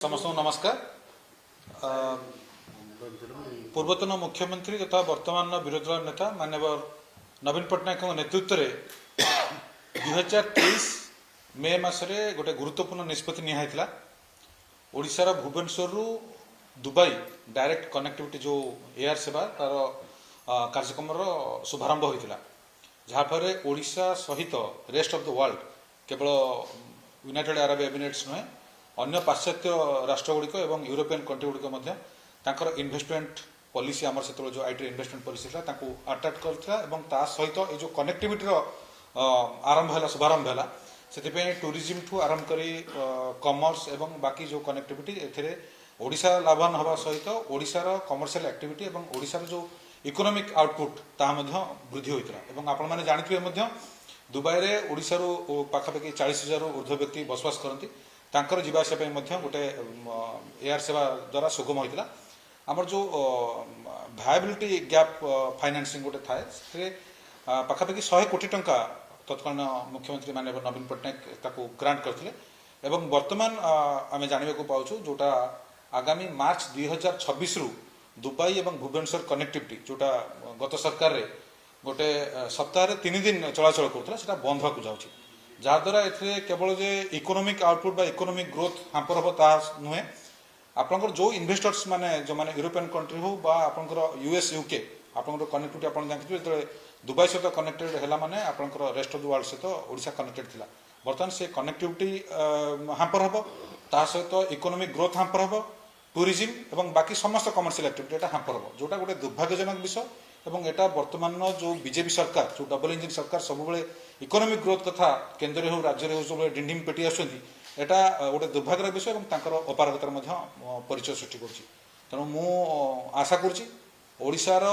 समस्त नमस्कार। पूर्वतन मुख्यमंत्री तथा वर्तमान विरोधी दल नेता माननीय नवीन पट्टनायक नेतृत्व में 2023 मे मसरे गोटे गुरुत्वपूर्ण निष्पत्ति निया ओडिशार भुवनेश्वर दुबई डायरेक्ट कनेक्टिविटी जो एयर सेवा तार कार्यक्रम शुभारंभ होता जहाँफल ओडिशा सहित रेस्ट ऑफ द वर्ल्ड केवल यूनाइटेड अरब एमिरेट्स नुहे अन्य पाश्चात्य राष्ट्रगुड़िक और यूरोपियन कंट्री गुड़िक इन्वेस्टमेंट पॉलिसी आमर से जो आईटी इन्वेस्टमेंट पॉलिसी अट्राक्ट करता सहित ये जो कनेक्टिविटी आरंभ है शुभारंभ है से टूरिज्म ठू आरंभ कर कमर्स एवं बाकी जो कनेक्टिविटी ए ओडिशा लाभवान हवा सहित ओडिशार कमर्शियल एक्टिविटी और ओडिशार जो इकोनॉमिक आउटपुट ताहा वृद्धि होता है। आपण मैंने जानिथिबे दुबई में ओडिशार पाखापाखि 40,000 ऊर्ध्व व्यक्ति बसवास करती तांकर जीवाशापी गोटे एयर सेवा द्वारा सुगम होता आमर जो भायबिलिटी गैप फाइनेंसिंग गोटे थाए पाखापाखि 100 कोटी टंका तत्कालीन मुख्यमंत्री माननीय नवीन पट्टनायक ग्रांट करते एवं वर्तमान आम जानवा पाचु जोटा आगामी मार्च 2026 रु दुबई एवं भुवनेश्वर कनेक्टिविटी जोटा गत सरकार रे गोटे सप्ताह 3 दिन चलाचल करूला बंद होगा जाऊँगी जहाद्वारा ए केवल जे इकोनॉमिक आउटपुट बा इकोनॉमिक ग्रोथ हांपर हम ता नुहे आपंकर जो इन्वेस्टर्स माने जो माने यूरोपियन कंट्री हो बा आपंकर यूएस यूके आपंकर कनेक्टिविटी आप जानते जो दुबई सहित कनेक्टेड है माने आपंकर रेस्ट ऑफ द वर्ल्ड सहित ओडिशा कनेक्टेड थिला बर्तमान से कनेक्टिविटी हांपर हम ता सहित इकोनॉमिक ग्रोथ हांपर हम टूरिज्म एवं बाकी समस्त कमर्शियल एक्टिविटी एटा हांपर हम जोटा गोटे दुर्भाग्यजनक विषय एवं एटा वर्तमान जो बीजेपी सरकार जो डबल इंजिन सरकार सब इकोनॉमिक ग्रोथ कथा केन्द्र हो राज्य हो सब डिंडिम पेटी आसुँच एटा गोटे दुर्भाग्यर विषय और अपारगतार परिचय सृष्टि करुँच तेणु मु आशा करुँचार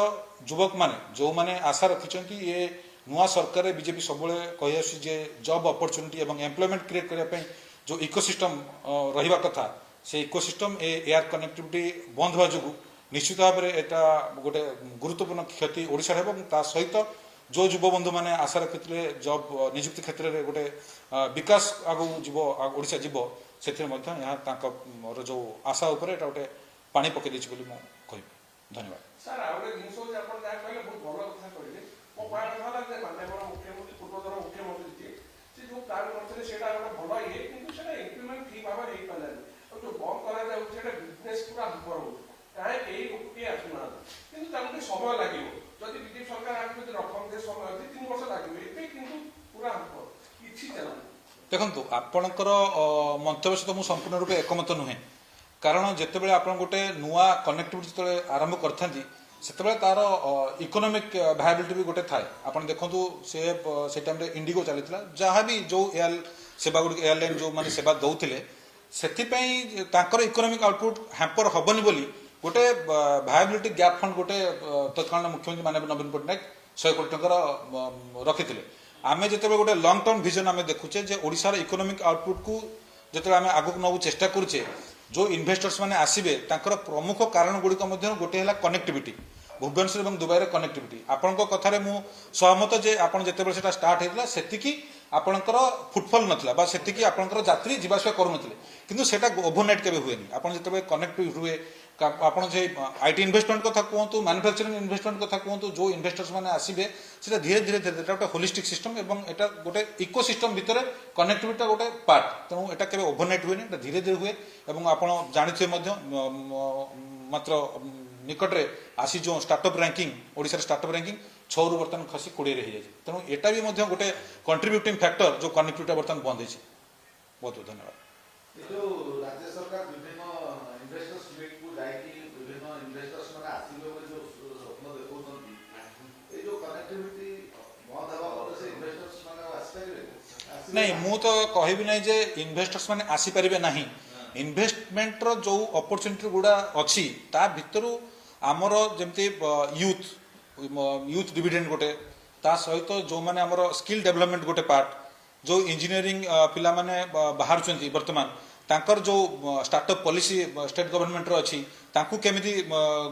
युवक मैंने जो मैंने आशा रखिंट ये नुआ सरकार बीजेपी सब कही आसुचे जॉब अपॉर्चुनिटी और एम्प्लॉयमेंट क्रिएट करने जो इकोसिस्टम रहा कथा से इकोसिस्टम एयर कनेक्टिविटी बंद होगा जो निश्चित भाव में यहाँ गोटे गुरुत्वपूर्ण क्षति ओडिशा है सहित जो युव बंधु मैंने आशा रखी जॉब निजुक्ति क्षेत्र में गोटे विकास आगू जीव ओडिशा जीव से जो आशा उपर एटा गोटे पानी पकई देछि बोली मु कहिबि। धन्यवाद सर आ गोटे जिंस जे आपण जा कहले बहुत भलो कथा कहले ओ पार्ट वाला जे माननीय मुख्यमंत्री पूर्वतन मुख्यमंत्री जे जो प्लान करथले सेटा गोटे भलो ये किंतु सेटा इंप्लीमेंट ठीक भाबे हे पलानी और जो बंद करा जाउ सेटा बिजनेस पूरा हमपर हो काहे के लोक के आसुना किंतु तांके समय लागिवो जदि बीजेपी सरकार आके जदि रकम दे समय 3 वर्ष लागिवो एते किंतु पूरा हमपर किछि चला देखु आपणकर मंतव्य सहित मुझे संपूर्ण रूप एकमत नुहे कारण जितेबाला आप गोटे नुआ कनेक्टिविटी जो आरंभ करते से तार इकोनॉमिक भायबिलिटी भी गोटे थाए आप देखु से टाइम इंडिगो चली जहाँ भी जो एयर सेवा गुड़ एयरलाइन जो मैंने सेवा दौले से इकोनॉमिक आउटपुट हैम्पर हेनी बोली गोटे भायबिलिटी गैप फंड गोटे तत्कालीन मुख्यमंत्री माननीय नवीन पट्टनायक 100 कोटी टंकार रखी आम जो गोटे लंग टर्म विजन आम देखुचे ओडिशार इकोनॉमिक आउटपुट को जो आम आगक नबू चेष्टा करुचे जो इन्वेस्टर्स मैंने आसबे प्रमुख कारण गुड़िक गोटे है कनेक्टिविटी भुवनेश्वर और दुबई कनेक्टिविटी आपण कथार मु सहमत जे आपन जेतेबेले सेटा स्टार्ट होता सेतिकी आपणकर फुटफल नथिला सेतिकी आपणकर यात्री जीवासवा करूनथिले किंतु सेटा ओवरनाइट केबे हुएनी आपण जेतेबेले कनेक्ट हुए आपन जे आईटी इन्वेस्टमेंट कथा कहतु मैन्युफैक्चरिंग इन्वेस्टमेंट कथा कहतु जो इन्वेस्टर्स मैंने आसबे सेटा धीरे धीरे धीरे गोटे होलिस्टिक सिस्टम एवं एटा गोटे इकोसिस्टम भितर कनेक्टिविटी गोटे पार्ट तेणु एटा केबे ओवरनाइट हुएनी एटा धीरे धीरे हुए एवं आपण जानिथिबे मात्र निकटरे आसी जो startup ranking Odisha startup ranking 6 रु बर्तमान खसी 20 रे हो जाए तेणु एटा भी गोटे कंट्रीब्यूटिंग फैक्टर जो कनेक्टिविटी बर्तमान बंद है। बहुत बहुत धन्यवाद। जो राज्य सरकार विभिन्न इन्वेस्टर्स मीट को जाइकी विभिन्न इन्वेस्टर्स माने आसीबे जो स्वप्न देखौछन्ती ए जो कनेक्टिविटी बंद हवा पर से इन्वेस्टर्स माने आसीबे नहीं मु तो कहबी नहीं जे इन्वेस्टर्स माने आसी परिबे नहीं इन्वेस्टमेंट रो जो अपॉर्चुनिटी गुडा अछि ता भितरु आमर जमती यूथ डिविडेंड गोटे ता सहित जो माने आमर स्किल डेवलपमेंट गोटे पार्ट जो इंजीनियरिंग पिला माने बाहर चंती वर्तमान तांकर जो स्टार्टअप पॉलिसी स्टेट गवर्नमेंट रो अछि तांकु केमिति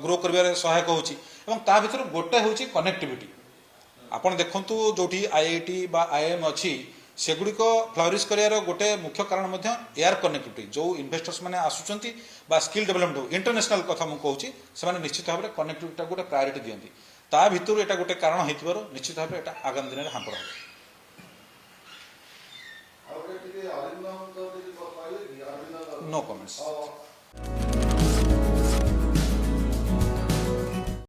ग्रो करबारे सहायक होछि एवं ता भितर गोटे होछि कनेक्टिविटी आपण देखंतु जोठी आईआईटी बा आईएम अछि सेगुड़िक फ्लारिश करार गोटे मुख्य कारण एयर कनेक्टिविटी जो इन्वेस्टर्स मैंने आसुच्च स्किल डेवलपमेंट इंटरनेशनल कथा मुझे कहूँ से निश्चित भाव में कनेक्टिविटी गोटे प्रायोरिटी दिखती ता भितर यहाँ गोटे कारण हो निश्चित भाव में आगामी दिन में हांपर ଆଉ ଗୋଟେ ଟିକେ ଅରିନ୍ଦମଙ୍କ ଟିକେ କହିବେ କି? Arindam no comments.